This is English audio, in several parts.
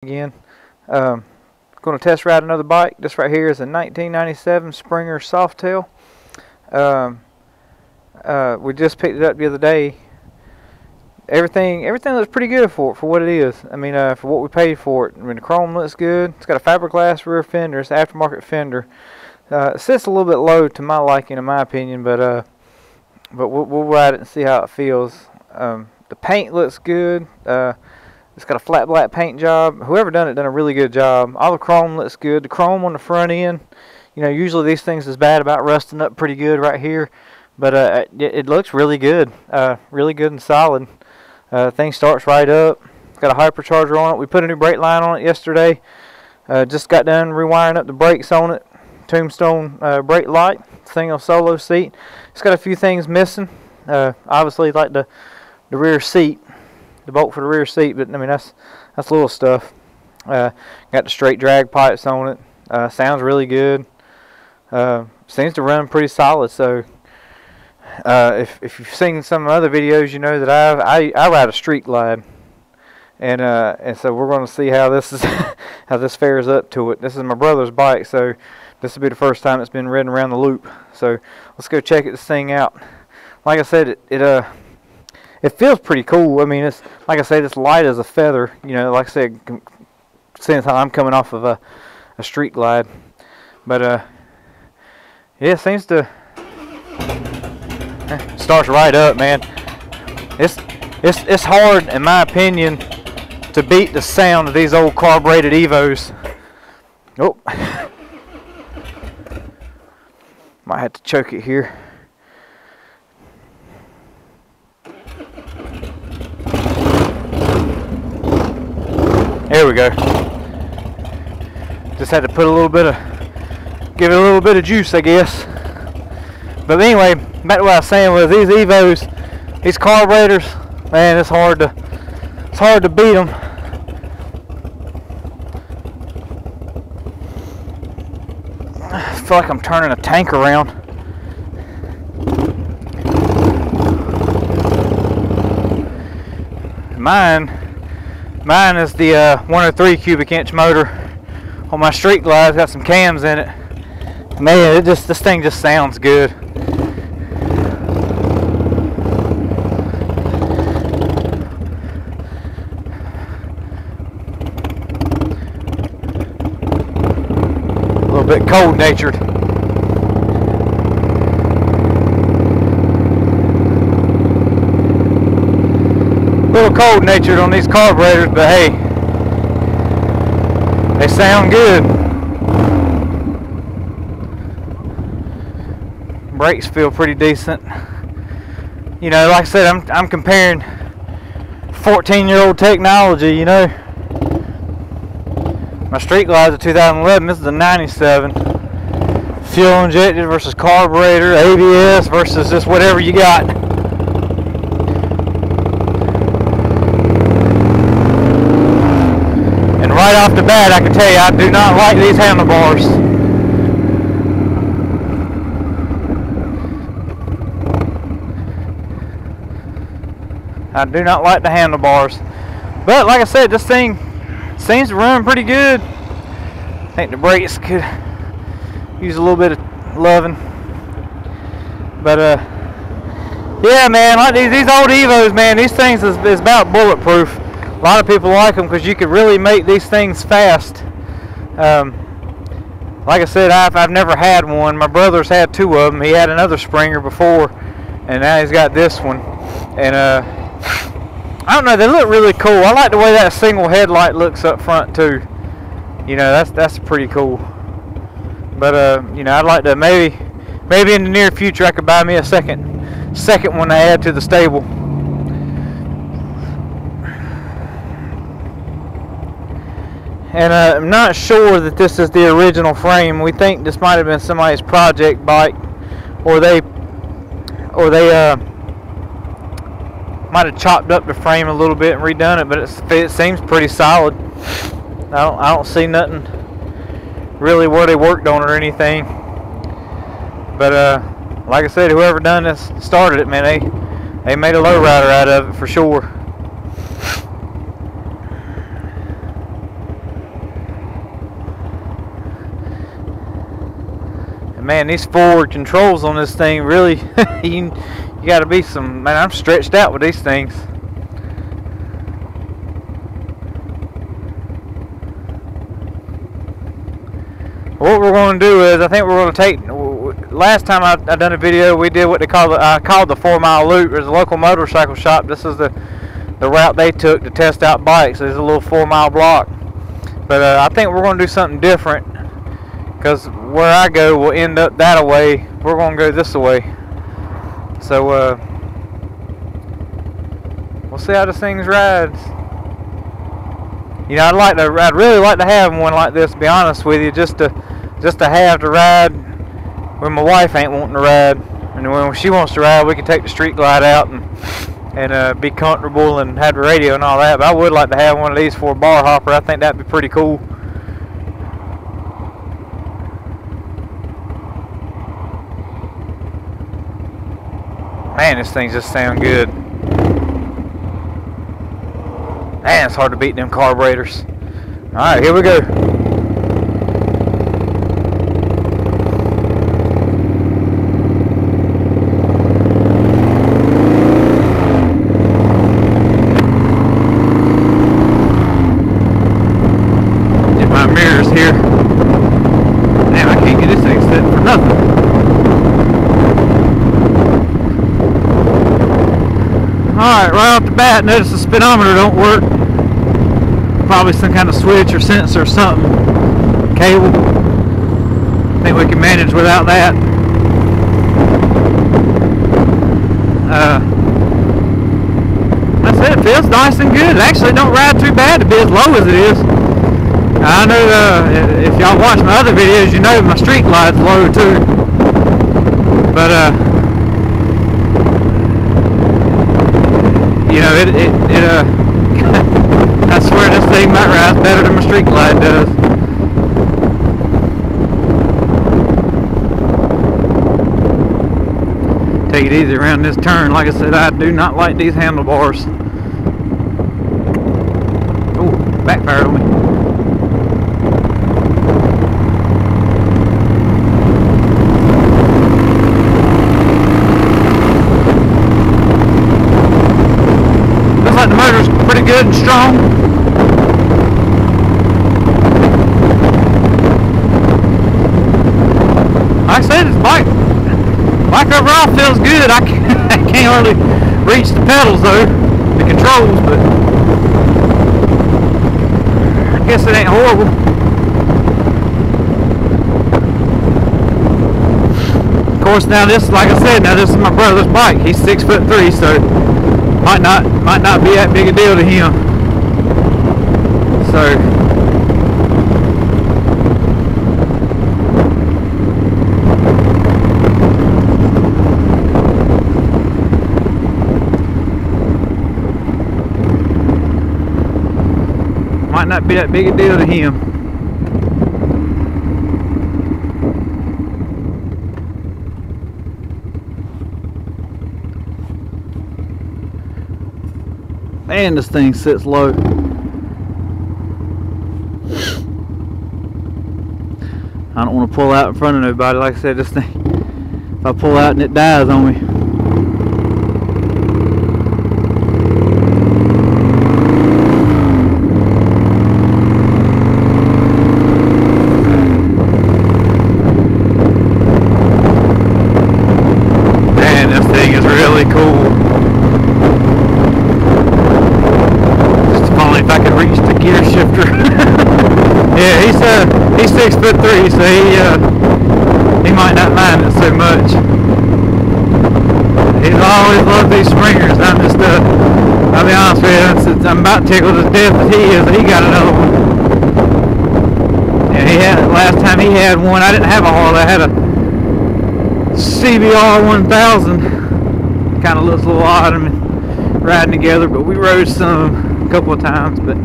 Again. Going to test ride another bike. This right here is a 1997 Springer Softail. We just picked it up the other day. Everything looks pretty good for what it is. I mean, for what we paid for it. I mean, the chrome looks good. It's got a fiberglass rear fender. It's an aftermarket fender. It sits a little bit low to my liking, in my opinion, but we'll ride it and see how it feels. The paint looks good. It's got a flat black paint job. Whoever done a really good job. All the chrome looks good. The chrome on the front end, you know, usually these things is bad about rusting up pretty good right here, but it looks really good. Really good and solid. Thing starts right up. It's got a hypercharger on it. We put a new brake line on it yesterday. Just got done rewiring up the brakes on it. Tombstone brake light, single solo seat. It's got a few things missing. Obviously, like the rear seat. The bolt for the rear seat, but I mean that's little stuff. Got the straight drag pipes on it. Sounds really good. Seems to run pretty solid. So if you've seen some other videos, you know that I ride a street glide, and so we're going to see how this is how this fares up to it. This is my brother's bike, so this will be the first time it's been ridden around the loop. So let's go check this thing out. Like I said, it feels pretty cool. I mean, it's like I said, it's light as a feather. You know, like I said, since I'm coming off of a street glide, but yeah, it seems to starts right up, man. It's hard, in my opinion, to beat the sound of these old carbureted Evos. Oh, might have to choke it here. There we go. Just had to put a little bit of, give it a little bit of juice, I guess. But anyway, back to what I was saying was these Evos, these carburetors, man, it's hard to beat them. I feel like I'm turning a tank around. Mine is the 103 cubic inch motor on my street glide. It's got some cams in it. Man, this thing just sounds good. A little bit cold natured. Little cold natured on these carburetors, but hey, they sound good. Brakes feel pretty decent. You know, like I said, I'm comparing 14-year-old technology. You know, my street glide's a 2011. This is a 97. Fuel injected versus carburetor, ABS versus just whatever you got. Right off the bat, I can tell you, I do not like these handlebars. I do not like the handlebars. But like I said, this thing seems to run pretty good. I think the brakes could use a little bit of loving. But yeah, man, like these old Evos, man, these things is about bulletproof. A lot of people like them because you could really make these things fast. Like I said, I've never had one. My brother's had two of them. He had another Springer before, and now he's got this one. And I don't know, they look really cool. I like the way that single headlight looks up front too. You know, that's pretty cool. But you know, I'd like to maybe in the near future I could buy me a second one to add to the stable. And I'm not sure that this is the original frame. We think this might have been somebody's project bike, or they might have chopped up the frame a little bit and redone it. But it seems pretty solid. I don't see nothing really where they worked on it or anything. But like I said, whoever done this started it, man, they made a lowrider out of it for sure. man, these forward controls on this thing really, you got to be some, man, I'm stretched out with these things. What we're going to do is, I think we're going to take, last time I done a video, we did what they call, I called the 4 mile loop. There's a local motorcycle shop. This is the route they took to test out bikes. There's a little 4 mile block. But I think we're going to do something different, because where I go will end up that way. We're going to go this way. So we'll see how this thing rides. You know, I'd really like to have one like this, to be honest with you, just to have to ride when my wife ain't wanting to ride, and when she wants to ride, we can take the street glide out and be comfortable and have the radio and all that. But I would like to have one of these for a bar hopper. I think that'd be pretty cool. Man, this thing just sounds good. Man, it's hard to beat them carburetors. Alright, here we go. Get my mirrors here. Damn, I can't get this thing set for nothing. Alright, right off the bat, notice the speedometer don't work. Probably some kind of switch or sensor or something. Cable. I think we can manage without that. That's it. It feels nice and good. It actually don't ride too bad to be as low as it is. I know if y'all watch my other videos, you know my street glide's low too. But you know, I swear this thing might ride better than my street glide does. Take it easy around this turn. Like I said, I do not like these handlebars. Oh, backfired on me. Looks like the motor's pretty good and strong. Like I said, this bike overall feels good. I can't hardly reach the pedals though, the controls, but I guess it ain't horrible. Of course, now this, like I said, now this is my brother's bike. He's 6'3", so might not be that big a deal to him. So might not be that big a deal to him. Man, this thing sits low. I don't want to pull out in front of nobody. Like I said, this thing, if I pull out and it dies on me. He's 6'3", so he might not mind it so much. He's always loved these Springers. I'll be honest with you, I'm about tickled to death as he is. He got another one. Yeah, last time he had one, I didn't have a Harley. I had a CBR 1000. Kind of looks a little odd, I mean, riding together, but we rode some a couple of times. But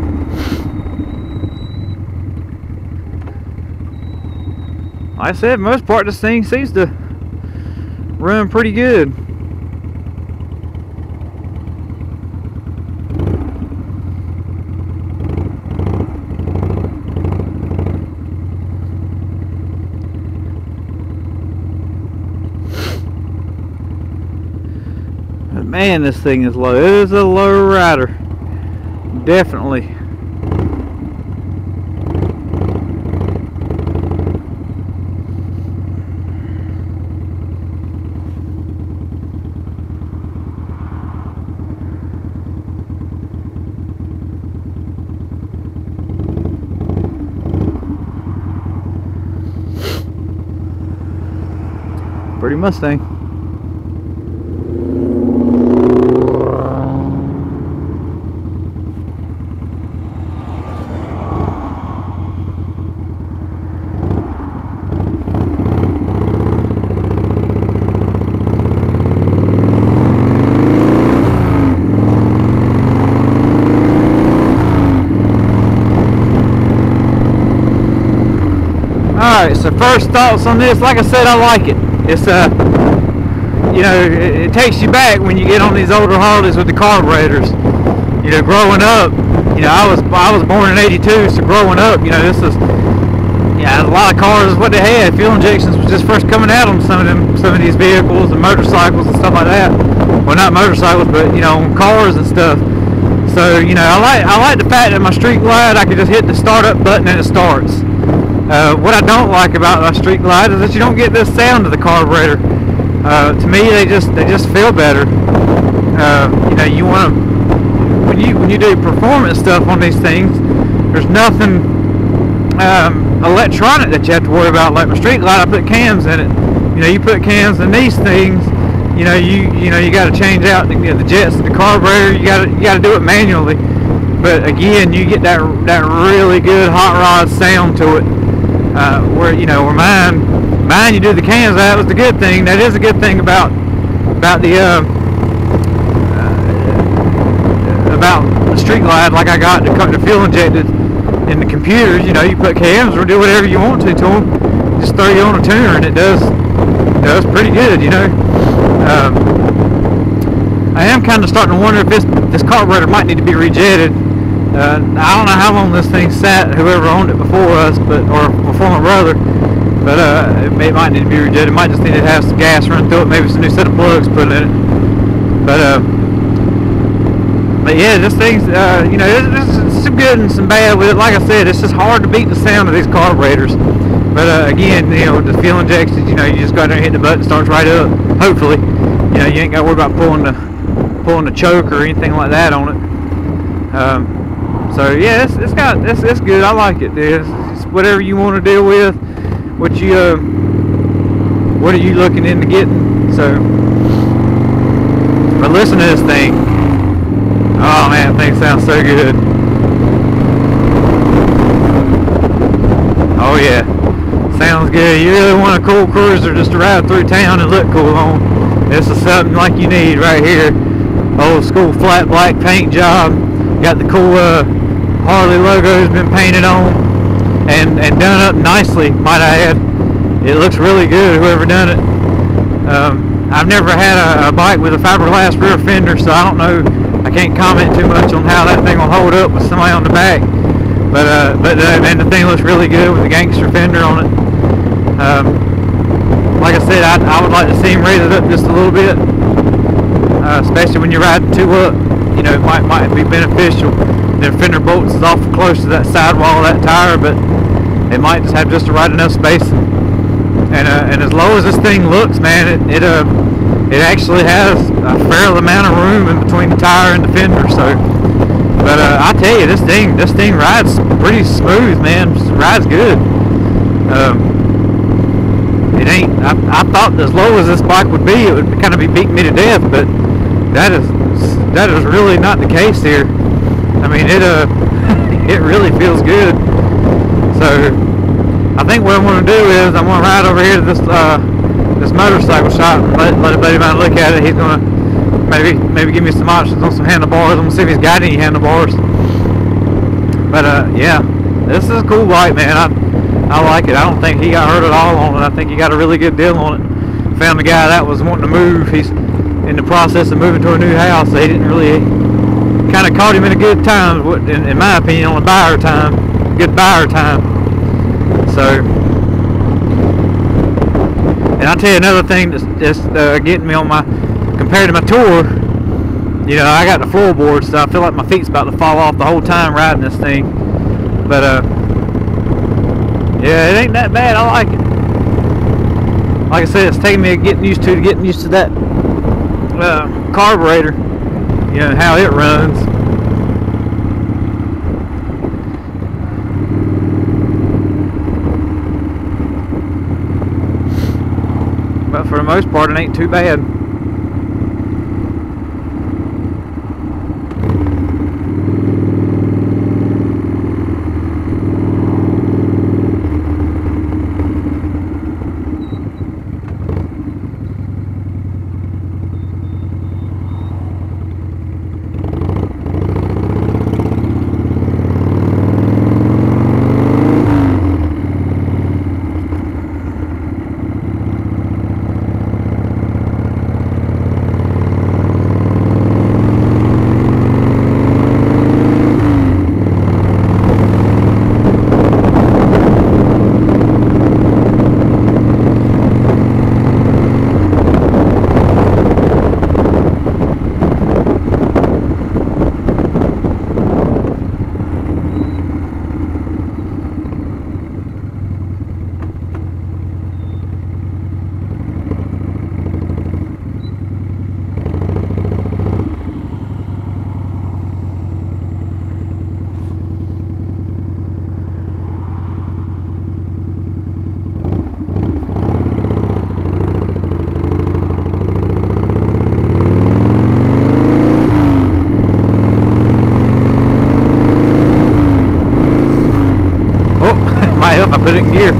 like I said, most part this thing seems to run pretty good. Man, this thing is low. It is a low rider. Definitely. Pretty Mustang. Alright, so first thoughts on this, like I said, I like it. It's you know, it takes you back when you get on these older Harleys with the carburetors. You know, growing up, you know, I was born in '82, so growing up, you know, this is, yeah, a lot of cars is what they had. Fuel injections was just first coming out on some of these vehicles and motorcycles and stuff like that. Well, not motorcycles, but you know, on cars and stuff. So, you know, I like the fact that my Street Glide, I can just hit the start up button and it starts. What I don't like about my Street Glide is that you don't get this sound of the carburetor. To me, they just feel better. You know, you want to, when you do performance stuff on these things, there's nothing electronic that you have to worry about. Like my Street Glide, I put cams in it. You know, you put cams in these things. You know, you got to change out the jets and the carburetor. You got to do it manually. But again, you get that really good hot rod sound to it. Where mine you do the cams. That was the good thing. That is a good thing about the Street Glide. Like I got the fuel injected in the computers. You know, you put cams or do whatever you want to them. Just throw you on a tuner and it does pretty good. You know, I am kind of starting to wonder if this carburetor might need to be rejetted. I don't know how long this thing sat, whoever owned it before us, or before my brother, but it might need to be rejetted. It might just need to have some gas run through it, maybe some new set of plugs put in it. But yeah, this thing's, you know, there's some good and some bad with it. Like I said, it's just hard to beat the sound of these carburetors. But again, you know, with the fuel injections, you know, you just go out there and hit the button, it starts right up. Hopefully, you know, you ain't got to worry about pulling the choke or anything like that on it. So yeah, it's good. I like it, dude. It's whatever you want to deal with. What are you looking into getting? So, but listen to this thing. Oh man, that thing sounds so good. Oh yeah, sounds good. You really want a cool cruiser just to ride through town and look cool on. This is something like you need right here. Old school flat black paint job. Got the cool Harley logo's been painted on and done up nicely, might I add. It looks really good, whoever done it. I've never had a bike with a fiberglass rear fender, so I don't know. I can't comment too much on how that thing will hold up with somebody on the back. But man, the thing looks really good with the gangster fender on it. Like I said, I would like to see him raise it up just a little bit, especially when you're riding two up. You know, it might be beneficial. The fender bolts is awful close to that sidewall of that tire, but it might just have just the right enough space. And as low as this thing looks, man, it actually has a fair amount of room in between the tire and the fender. So, but I tell you, this thing rides pretty smooth, man. It rides good. It ain't. I thought as low as this bike would be, it would kind of be beating me to death, but that is really not the case here. I mean, it really feels good. So I think what I'm going to do is I'm going to ride over here to this motorcycle shop and let a buddy of mine look at it. He's going to maybe give me some options on some handlebars. I'm going to see if he's got any handlebars. But yeah, this is a cool bike, man. I like it. I don't think he got hurt at all on it. I think he got a really good deal on it. Found a guy that was wanting to move. He's in the process of moving to a new house, so he didn't really, kind of caught him in a good time, in my opinion, on a buyer time, good buyer time. So, and I'll tell you another thing that's getting me on compared to my tour, You know, I got the floorboard, so I feel like my feet's about to fall off the whole time riding this thing. But yeah, it ain't that bad. I like it. Like I said, it's taking me getting used to that carburetor. You know how it runs. But for the most part, it ain't too bad. I put it in gear.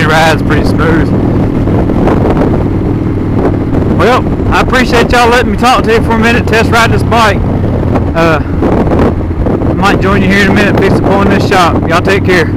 Ride's pretty smooth. Well, I appreciate y'all letting me talk to you for a minute, test ride this bike. I might join you here in a minute, fix the pull in this shop. Y'all take care.